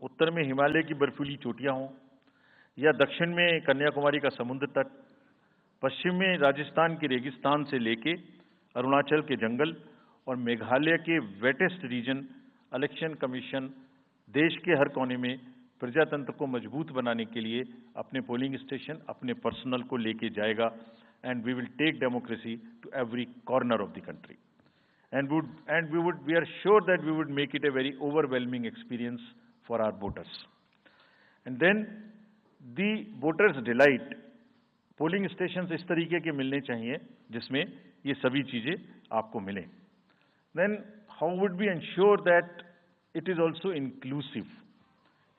उत्तर में हिमालय की बर्फीली चोटियां हों या दक्षिण में कन्याकुमारी का समुद्र तट, पश्चिम में राजस्थान के रेगिस्तान से लेके अरुणाचल के जंगल और मेघालय के वेटेस्ट रीजन, इलेक्शन कमीशन देश के हर कोने में प्रजातंत्र को मजबूत बनाने के लिए अपने पोलिंग स्टेशन, अपने पर्सनल को लेके जाएगा and we will take democracy to every corner of the country and we are sure that we would make it a very overwhelming experience for our voters. And then the voters delight, polling stations इस तरीके के मिलने चाहिए जिसमें ये सभी चीजें आपको मिलें. Then how would we ensure that it is also inclusive?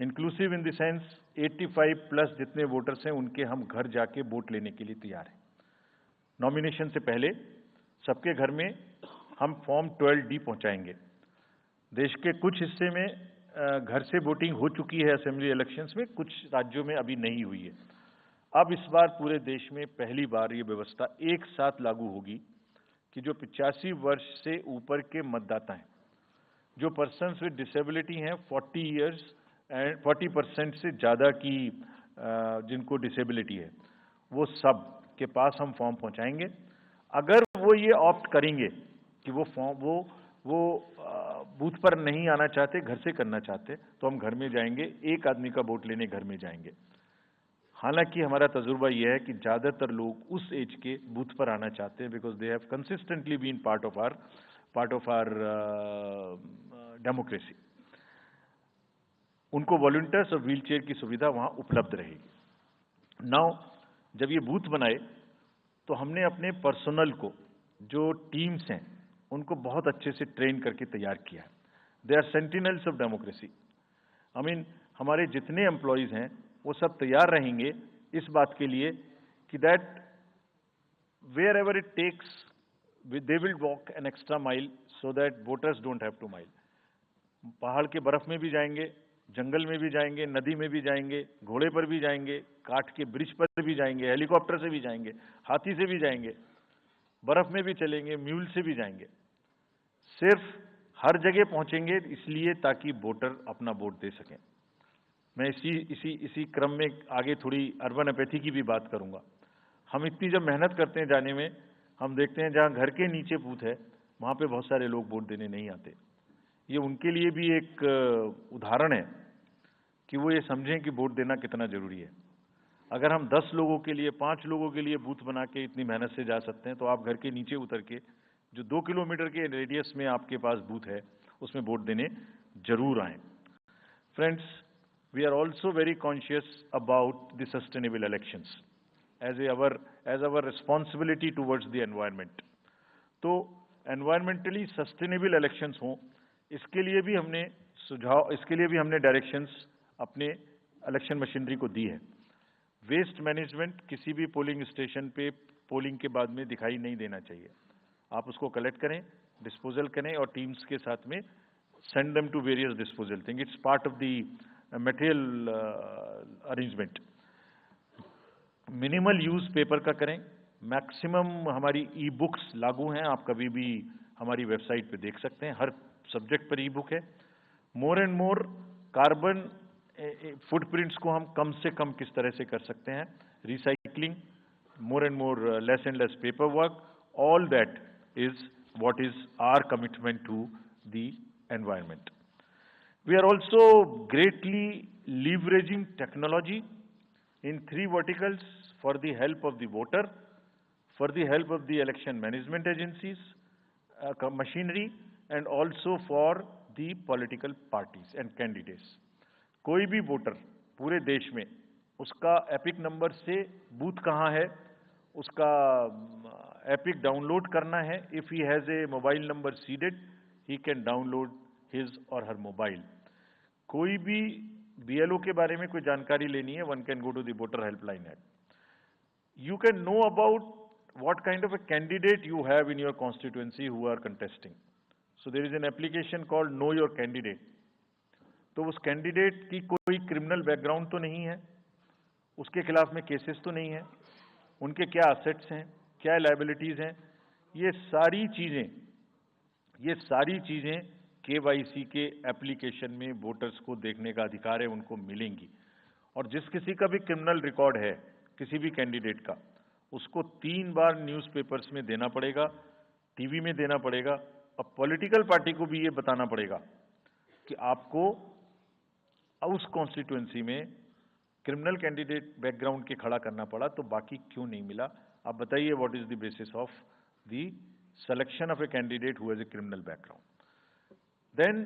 Inclusive in the sense 85 plus जितने वोटर्स हैं उनके हम घर जाके वोट लेने के लिए तैयार हैं. नॉमिनेशन से पहले सबके घर में हम फॉर्म 12D पहुंचाएंगे. देश के कुछ हिस्से में घर से वोटिंग हो चुकी है असेंबली इलेक्शंस में, कुछ राज्यों में अभी नहीं हुई है. अब इस बार पूरे देश में पहली बार ये व्यवस्था एक साथ लागू होगी कि जो 85 वर्ष से ऊपर के मतदाता हैं, जो पर्सन्स विद डिसेबिलिटी हैं, 40 इयर्स एंड 40% से ज़्यादा की जिनको डिसेबिलिटी है, वो सब के पास हम फॉर्म पहुंचाएंगे. अगर वो ये ऑप्ट करेंगे कि वो फॉर्म वो बूथ पर नहीं आना चाहते, घर से करना चाहते, तो हम घर में जाएंगे, एक आदमी का वोट लेने घर में जाएंगे. हालांकि हमारा तजुर्बा यह है कि ज़्यादातर लोग उस एज के बूथ पर आना चाहते हैं because they have consistently been part of our democracy. उनको वॉलंटियर्स और व्हील चेयर की सुविधा वहाँ उपलब्ध रहेगी. नाउ जब ये बूथ बनाए तो हमने अपने पर्सनल को, जो टीम्स हैं, उनको बहुत अच्छे से ट्रेन करके तैयार किया है. They are sentinels of democracy. I mean हमारे जितने एम्प्लॉयज हैं वो सब तैयार रहेंगे इस बात के लिए कि that wherever it takes they will walk an extra mile so that voters don't have to mile. पहाड़ के बर्फ में भी जाएंगे, जंगल में भी जाएंगे, नदी में भी जाएंगे, घोड़े पर भी जाएंगे, काठ के ब्रिज पर भी जाएंगे, हेलीकॉप्टर से भी जाएंगे, हाथी से भी जाएंगे, बर्फ में भी चलेंगे, म्यूल से भी जाएंगे. सिर्फ हर जगह पहुंचेंगे इसलिए ताकि वोटर अपना वोट दे सकें. मैं इसी क्रम में आगे थोड़ी अर्बन एपैथी की भी बात करूंगा. हम इतनी जब मेहनत करते हैं जाने में, हम देखते हैं जहां घर के नीचे बूथ है वहां पे बहुत सारे लोग वोट देने नहीं आते. ये उनके लिए भी एक उदाहरण है कि वो ये समझें कि वोट देना कितना जरूरी है. अगर हम 10 लोगों के लिए, 5 लोगों के लिए बूथ बना के इतनी मेहनत से जा सकते हैं, तो आप घर के नीचे उतर के जो 2 किलोमीटर के रेडियस में आपके पास बूथ है उसमें वोट देने जरूर आएं. Friends, we are also very conscious about the sustainable elections as our responsibility towards the environment. तो एनवायरमेंटली सस्टेनेबल इलेक्शंस हों, इसके लिए भी हमने डायरेक्शंस अपने इलेक्शन मशीनरी को दी है. वेस्ट मैनेजमेंट किसी भी पोलिंग स्टेशन पे पोलिंग के बाद में दिखाई नहीं देना चाहिए. आप उसको कलेक्ट करें, डिस्पोजल करें और टीम्स के साथ में send them to various disposal thing. It's part of the material arrangement. Minimal use paper का करें. मैक्सिमम हमारी ई बुक्स लागू हैं, आप कभी भी हमारी वेबसाइट पे देख सकते हैं, हर सब्जेक्ट पर ई बुक है. More and more carbon footprints को हम कम से कम किस तरह से कर सकते हैं, recycling, more and more less and less paperwork, all that is what is our commitment to the environment. We are also greatly leveraging technology in 3 verticals for the help of the voter, for the help of the election management agencies, machinery, and also for the political parties and candidates. कोई भी voter पूरे देश में उसका epic number से booth कहाँ है, उसका एपिक डाउनलोड करना है. If he has a mobile number seeded, he can download his और हर मोबाइल. कोई भी बीएलओ के बारे में कोई जानकारी लेनी है, one can go to the voter helpline app. You can know about what kind of a candidate you have in your constituency who are contesting. So there is an application called know your candidate. तो उस candidate की कोई criminal background तो नहीं है, उसके खिलाफ में केसेस तो नहीं है, उनके क्या असेट्स हैं, क्या लायबिलिटीज हैं, ये सारी चीजें KYC के एप्लीकेशन में वोटर्स को देखने का अधिकार है, उनको मिलेंगी। और जिस किसी का भी क्रिमिनल रिकॉर्ड है किसी भी कैंडिडेट का, उसको 3 बार न्यूज़पेपर्स में देना पड़ेगा, टीवी में देना पड़ेगा, और पॉलिटिकल पार्टी को भी ये बताना पड़ेगा कि आपको उस कॉन्स्टिट्यूएंसी में क्रिमिनल कैंडिडेट बैकग्राउंड के खड़ा करना पड़ा, तो बाकी क्यों नहीं मिला? आप बताइए, what is the basis of the selection of a candidate who has a criminal background? Then,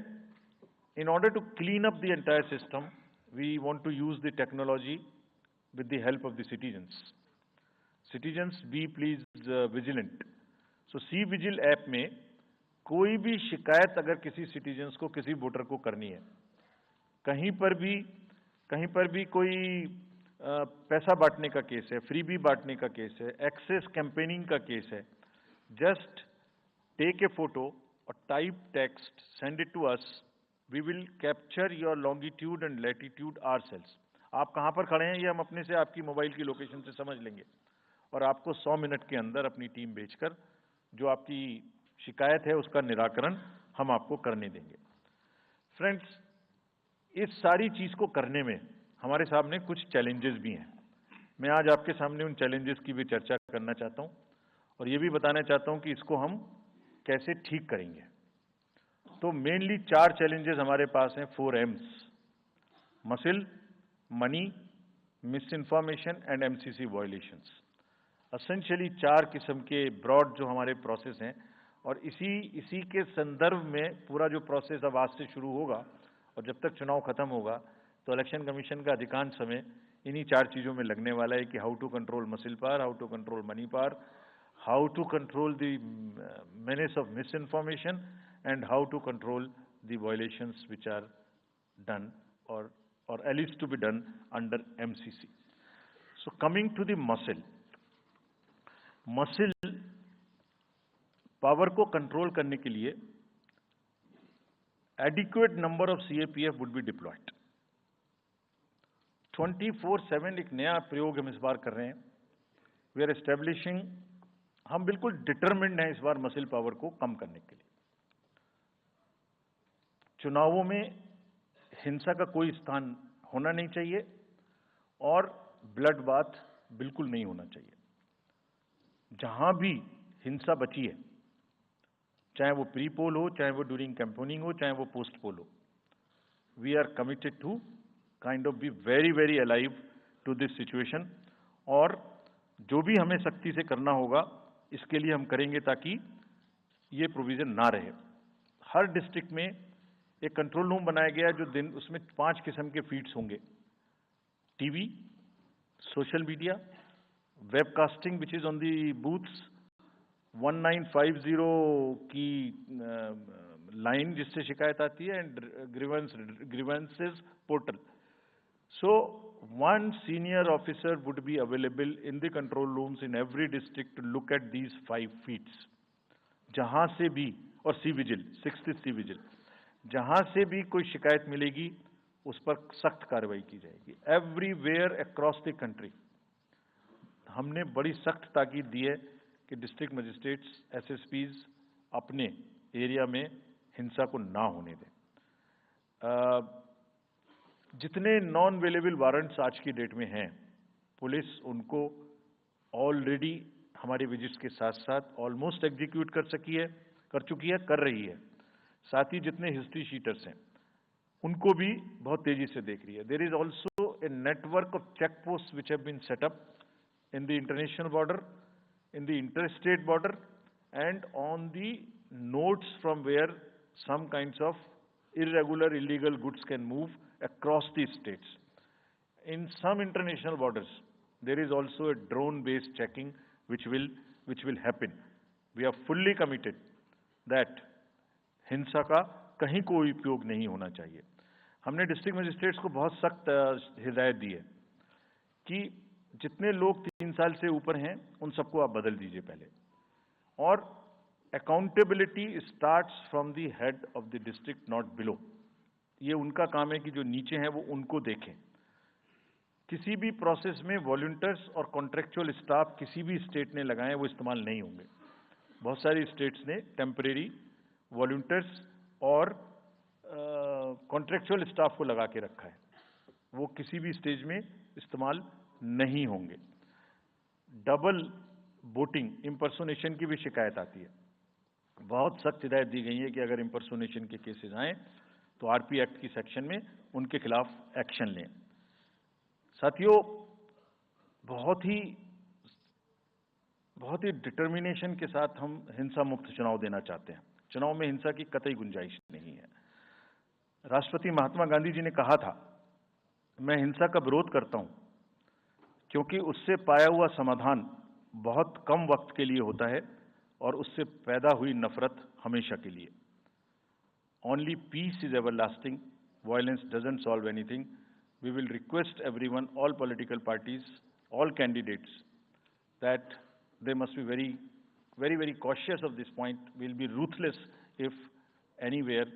in order to clean up the entire system, we want to use the technology with the help of the citizens. Citizens, be please vigilant. So, C-Vigil app में कोई भी शिकायत अगर किसी citizens को, किसी voter को करनी है, कहीं पर भी कोई पैसा बांटने का केस है, फ्रीबी बांटने का केस है, एक्सेस कैंपेनिंग का केस है, just take a photo or type text, send it to us. We will capture your longitude and latitude ourselves. आप कहाँ पर खड़े हैं ये हम अपने से आपकी मोबाइल की लोकेशन से समझ लेंगे, और आपको 100 मिनट के अंदर अपनी टीम भेजकर जो आपकी शिकायत है उसका निराकरण हम आपको करने देंगे। फ्रेंड्स, इस सारी चीज को करने में हमारे सामने कुछ चैलेंजेस भी हैं। मैं आज आपके सामने उन चैलेंजेस की भी चर्चा करना चाहता हूं, और ये भी बताना चाहता हूं कि इसको हम कैसे ठीक करेंगे। तो मेनली 4 चैलेंजेस हमारे पास हैं, 4 M's: muscle, money, miss information and MCC violations. Essentially 4 किस्म के ब्रॉड जो हमारे प्रोसेस हैं, और इसी के संदर्भ में पूरा जो प्रोसेस अब आज से शुरू होगा और जब तक चुनाव खत्म होगा, तो इलेक्शन कमीशन का अधिकांश समय इन्हीं 4 चीजों में लगने वाला है कि how to control muscle power, how to control money power, how to control the menace of misinformation, and how to control the violations which are done or at least to be done under MCC. So coming to the muscle power को control करने के लिए adequate number of CAPF would be deployed. 24/7 एक नया प्रयोग हम इस बार कर रहे हैं। We are establishing, हम बिल्कुल डिटरमिन्ड हैं इस बार मसिल पावर को कम करने के लिए। चुनावों में हिंसा का कोई स्थान होना नहीं चाहिए, और ब्लड बाथ बिल्कुल नहीं होना चाहिए। जहां भी हिंसा बची है, चाहे वो प्री पोल हो, चाहे वो ड्यूरिंग कैंपेनिंग हो, चाहे वो पोस्ट पोल हो, we are committed to kind of be very very alive to this situation, और जो भी हमें सख्ती से करना होगा इसके लिए हम करेंगे ताकि ये प्रोविजन ना रहे। हर डिस्ट्रिक्ट में एक कंट्रोल रूम बनाया गया है, जो दिन उसमें 5 किस्म के फीड्स होंगे: TV, social media, webcasting which is on the booths, 1950 की लाइन जिससे शिकायत आती है, and grievances portal. So, one senior officer would be available in the control rooms in every district to look at these 5 feeds. जहां से भी, और C-Vigil, 6th C-Vigil, जहां से भी कोई शिकायत मिलेगी उस पर सख्त कार्रवाई की जाएगी। एवरीवेयर अक्रॉस द कंट्री हमने बड़ी सख्त ताकीद दी है कि डिस्ट्रिक्ट मजिस्ट्रेट्स, SSPs अपने एरिया में हिंसा को ना होने दें। जितने नॉन अवेलेबल वारंट्स आज की डेट में हैं, पुलिस उनको ऑलरेडी हमारे विजिट्स के साथ साथ ऑलमोस्ट एग्जीक्यूट कर चुकी है, कर रही है। साथ ही जितने हिस्ट्री शीटर्स हैं उनको भी बहुत तेजी से देख रही है। There is also a network of check post which have been set up in the international border, in the interstate border, and on the nodes from where some kinds of irregular, illegal goods can move across the states. In some international borders, there is also a drone-based checking which will happen. We are fully committed that हिंसा का कहीं कोई उपयोग नहीं होना चाहिए। हमने district magistrates को बहुत सख्त हिदायत दी है कि जितने लोग 3 साल से ऊपर हैं उन सबको आप बदल दीजिए पहले, और accountability starts from the head of the district, not below. ये उनका काम है कि जो नीचे हैं वो उनको देखें। किसी भी प्रोसेस में वॉलंटियर्स और कॉन्ट्रेक्चुअल स्टाफ किसी भी स्टेट ने लगाए वो इस्तेमाल नहीं होंगे। बहुत सारी स्टेट्स ने टेम्परेरी वॉलंटियर्स और कॉन्ट्रेक्चुअल स्टाफ को लगा के रखा है, वो किसी भी स्टेज में इस्तेमाल नहीं होंगे। डबल वोटिंग, इम्पर्सोनेशन की भी शिकायत आती है। बहुत सख्त हिदायत दी गई है कि अगर इम्पर्सोनेशन के केसेस आए तो आरपी एक्ट की सेक्शन में उनके खिलाफ एक्शन लें। साथियों, बहुत ही डिटर्मिनेशन के साथ हम हिंसा मुक्त चुनाव देना चाहते हैं। चुनाव में हिंसा की कतई गुंजाइश नहीं है। राष्ट्रपति महात्मा गांधी जी ने कहा था, मैं हिंसा का विरोध करता हूं क्योंकि उससे पाया हुआ समाधान बहुत कम वक्त के लिए होता है और उससे पैदा हुई नफरत हमेशा के लिए। Only peace is everlasting, violence doesn't solve anything. We will request everyone, all political parties, all candidates, that they must be very cautious of this point. Will be ruthless if anywhere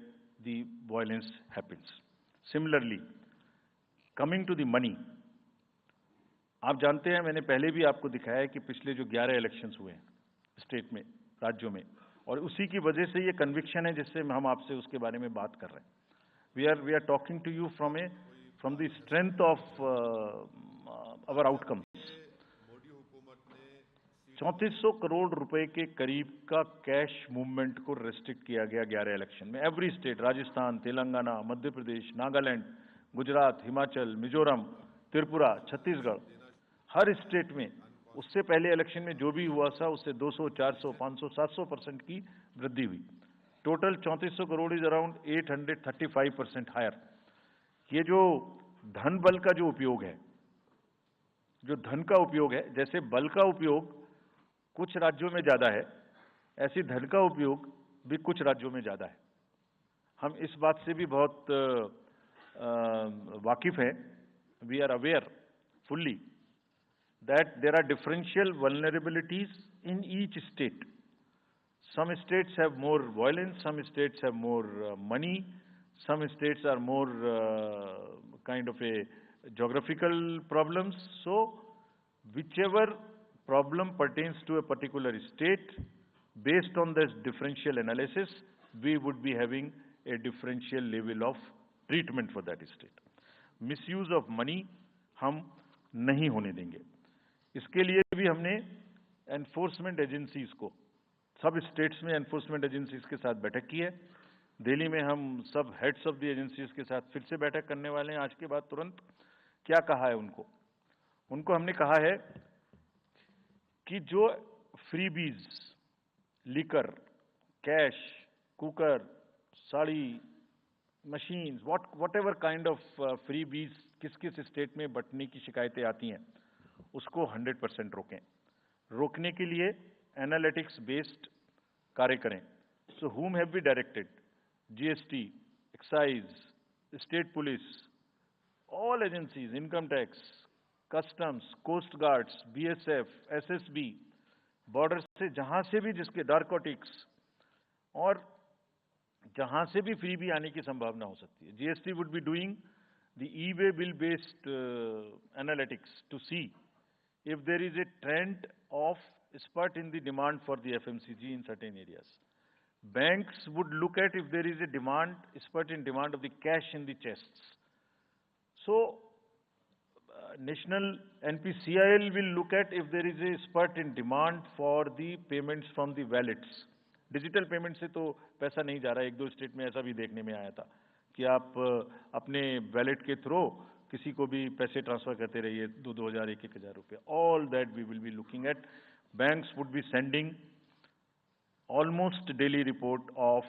the violence happens. Similarly, coming to the money, आप जानते हैं, मैंने पहले भी आपको दिखाया है कि पिछले जो 11 इलेक्शंस हुए हैं स्टेट में, राज्यों में, और उसी की वजह से ये कन्विक्शन है जिससे हम आपसे उसके बारे में बात कर रहे हैं। We are talking to you from the strength of our outcome. 3400 crore रुपए के करीब का कैश मूवमेंट को रेस्ट्रिक्ट किया गया 11 इलेक्शन में। एवरी स्टेट, राजस्थान, तेलंगाना, मध्य प्रदेश, नागालैंड, गुजरात, हिमाचल, मिजोरम, त्रिपुरा, छत्तीसगढ़, हर स्टेट में उससे पहले इलेक्शन में जो भी हुआ था उससे 200, 400, 500, 700% की वृद्धि हुई। Total 3400 crore is around 835% higher. ये जो धन बल का जो उपयोग है, जो धन का उपयोग है, जैसे बल का उपयोग कुछ राज्यों में ज्यादा है, ऐसी धन का उपयोग भी कुछ राज्यों में ज्यादा है। हम इस बात से भी बहुत वाकिफ हैं। We are aware fully that there are differential vulnerabilities in each state. Some states have more violence, some states have more money, some states are more kind of a geographical problems. So whichever problem pertains to a particular state, based on this differential analysis, we would be having a differential level of treatment for that state. Misuse of money हम नहीं होने देंगे। इसके लिए भी हमने enforcement agencies को, सब स्टेट्स में एनफोर्समेंट एजेंसीज के साथ बैठक की है। दिल्ली में हम सब हेड्स ऑफ द एजेंसीज के साथ फिर से बैठक करने वाले हैं आज के बाद तुरंत। क्या कहा है उनको हमने कहा है कि जो freebies, liquor, cash, cooker, sari, machines, what ever kind of freebies किस किस स्टेट में बंटने की शिकायतें आती हैं, उसको 100% रोकें। रोकने के लिए एनालिटिक्स बेस्ड कार्य करें। So whom have we directed? GST, excise, state police, all agencies, income tax, customs, coast guards, BSF, SSB, border से जहां से भी जिसके नारकोटिक्स और जहां से भी फ्री भी आने की संभावना हो सकती है। GST would be doing the e-way bill based analytics to see if there is a trend of spurt in the demand for the FMCG in certain areas. Banks would look at if there is a spurt in demand of the cash in the chests. So, National NPCIL will look at if there is a spurt in demand for the payments from the wallets. Digital payment से तो पैसा नहीं जा रहा है। एक दो state में ऐसा भी देखने में आया था कि आप अपने वैलेट के थ्रू किसी को भी पैसे ट्रांसफर करते रहिए, 2,000, 1,000 रुपये। All that we will be looking at. Banks would be sending almost daily report of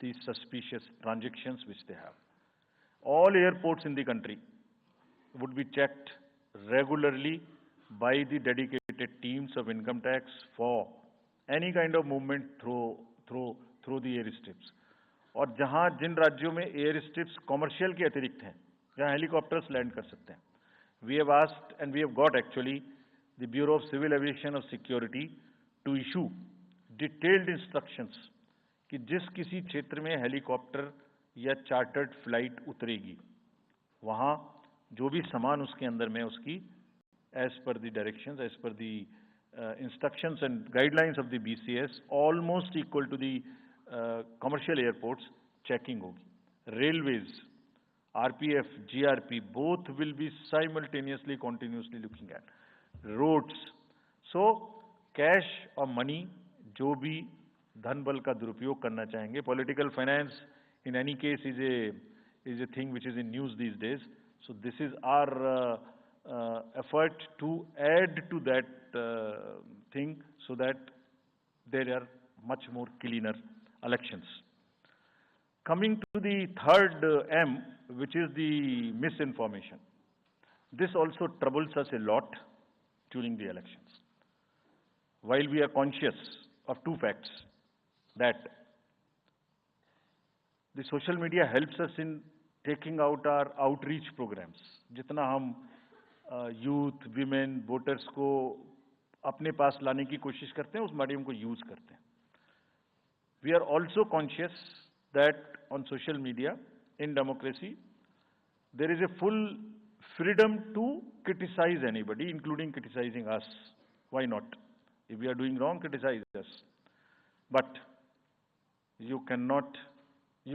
the suspicious transactions which they have. All airports in the country would be checked regularly by the dedicated teams of income tax for any kind of movement through the airstrips. और जहां जिन राज्यों में air strips commercial के अतिरिक्त हैं, जहां helicopters land कर सकते हैं, we have asked and we have got actually the bureau of civil aviation of security to issue detailed instructions कि जिस किसी क्षेत्र में हेलीकॉप्टर या चार्टर्ड फ्लाइट उतरेगी, वहां जो भी सामान उसके अंदर में उसकी as per the directions, as per the instructions and guidelines of the BCS, almost equal to the commercial airports, checking hogi. Railways, RPF, GRP, both will be simultaneously, continuously looking at. Roads. So, cash or money, जो भी धन बल का दुरुपयोग करना चाहेंगे, political finance in any case is a thing which is in news these days. So this is our effort to add to that thing so that there are much more cleaner elections. Coming to the third M, which is the misinformation. This also troubles us a lot during the elections. While we are conscious of two facts, that the social media helps us in taking out our outreach programs. जितना हम youth, women, voters को अपने पास लाने की कोशिश करते हैं, उस मीडियम को यूज करते हैं. We are also conscious that on social media, in democracy, there is a full freedom to criticize anybody, including criticizing us. Why not? If we are doing wrong, criticize us. But you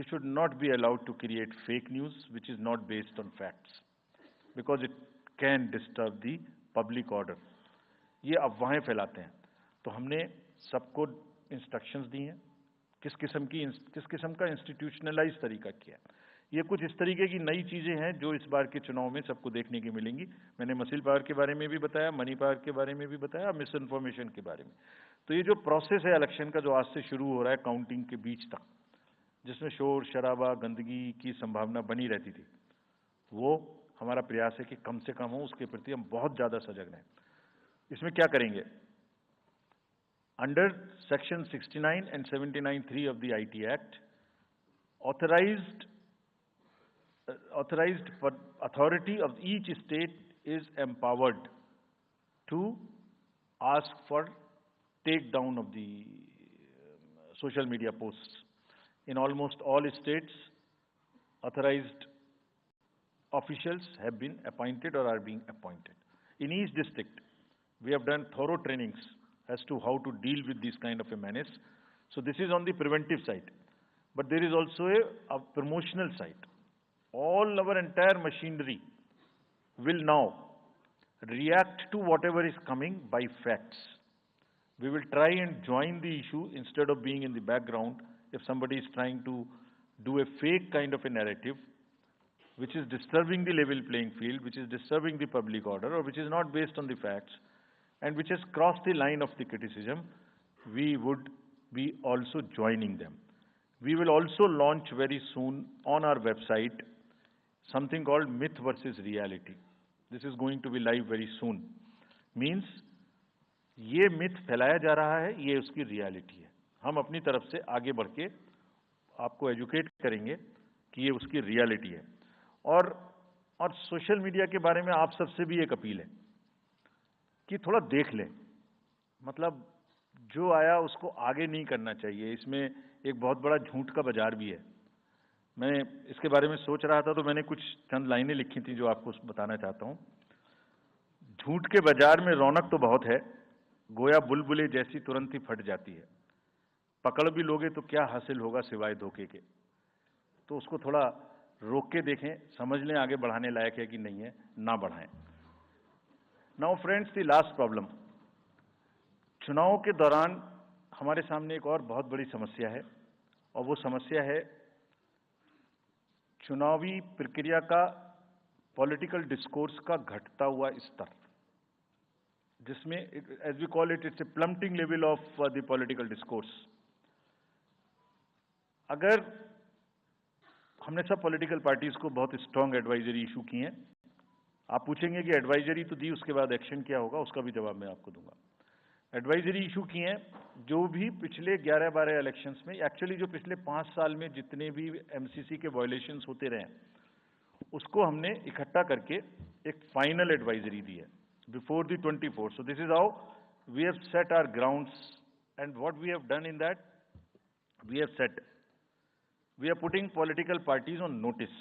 should not be allowed to create fake news which is not based on facts, because it can disturb the public order. ये अफवाहें फैलाते हैं. तो हमने सबको instructions दी हैं, किस किस्म का इंस्टीट्यूशनलाइज तरीका किया है. ये कुछ इस तरीके की नई चीजें हैं जो इस बार के चुनाव में सबको देखने की मिलेंगी. मैंने मसिल पावर के बारे में भी बताया, मनी पावर के बारे में भी बताया, मिस इन्फॉर्मेशन के बारे में. तो ये जो प्रोसेस है इलेक्शन का, जो आज से शुरू हो रहा है काउंटिंग के बीच तक, जिसमें शोर शराबा गंदगी की संभावना बनी रहती थी, वो हमारा प्रयास है कि कम से कम हो. उसके प्रति हम बहुत ज्यादा सजग रहें. इसमें क्या करेंगे? Under section 69 and 79(3) of the IT Act, authorized authority of each state is empowered to ask for takedown of the social media posts. In almost all states, authorized officials have been appointed or are being appointed. In each district, we have done thorough trainings as to how to deal with this kind of a menace. So this is on the preventive side. But there is also a promotional side. All our entire machinery will now react to whatever is coming by facts. We will try and join the issue instead of being in the background. If somebody is trying to do a fake kind of a narrative, which is disturbing the level playing field, which is disturbing the public order, or which is not based on the facts, and which has crossed the line of the criticism, we would be also joining them. We will also launch very soon on our website something called Myth versus Reality. This is going to be live very soon. Means, ये myth फैलाया जा रहा है, ये उसकी reality है. हम अपनी तरफ से आगे बढ़ के आपको एजुकेट करेंगे कि ये उसकी रियलिटी है. और सोशल मीडिया के बारे में आप सबसे भी एक अपील है कि थोड़ा देख लें. मतलब जो आया उसको आगे नहीं करना चाहिए. इसमें एक बहुत बड़ा झूठ का बाजार भी है. मैं इसके बारे में सोच रहा था तो मैंने कुछ चंद लाइनें लिखी थी जो आपको बताना चाहता हूं. झूठ के बाजार में रौनक तो बहुत है, गोया बुलबुले जैसी तुरंत ही फट जाती है. पकड़ भी लोगे तो क्या हासिल होगा सिवाय धोखे के. तो उसको थोड़ा रोक के देखें, समझ लें आगे बढ़ाने लायक है कि नहीं है, ना बढ़ाएं. Now friends, the last problem. चुनाव के दौरान हमारे सामने एक और बहुत बड़ी समस्या है, और वो समस्या है चुनावी प्रक्रिया का पॉलिटिकल डिस्कोर्स का घटता हुआ स्तर, जिसमें as we call it, it's a plummeting level of the political discourse. अगर हमने सब पॉलिटिकल पार्टीज को बहुत स्ट्रांग एडवाइजरी इशू की हैं. आप पूछेंगे कि एडवाइजरी तो दी, उसके बाद एक्शन क्या होगा, उसका भी जवाब मैं आपको दूंगा. एडवाइजरी इशू की हैं जो भी पिछले 11-12 इलेक्शंस में, एक्चुअली जो पिछले 5 साल में जितने भी एमसीसी के वायलेशंस होते रहे, उसको हमने इकट्ठा करके एक फाइनल एडवाइजरी दी है before the 24th. So this is how we have set our grounds, and what we have done in that, we are putting political parties on notice